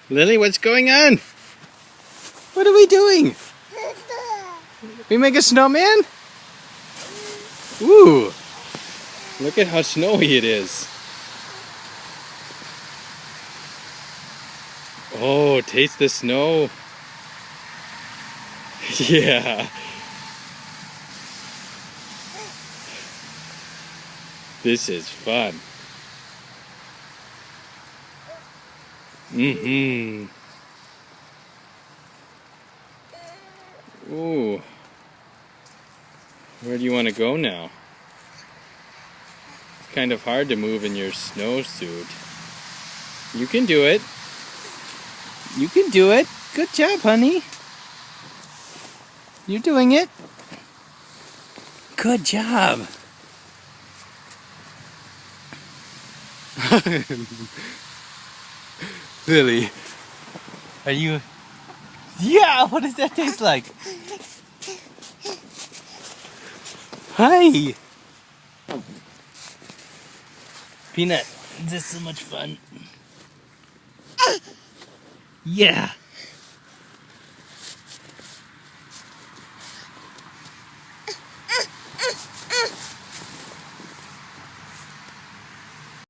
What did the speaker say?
Lily, what's going on? What are we doing? We make a snowman? Ooh! Look at how snowy it is. Oh, taste the snow. Yeah. This is fun. Mm-hmm. Ooh. Where do you want to go now? It's kind of hard to move in your snowsuit. You can do it. You can do it. Good job, honey. You're doing it. Good job. Lily, are you... Yeah, what does that taste like? Hi! Peanut, this is so much fun. Yeah!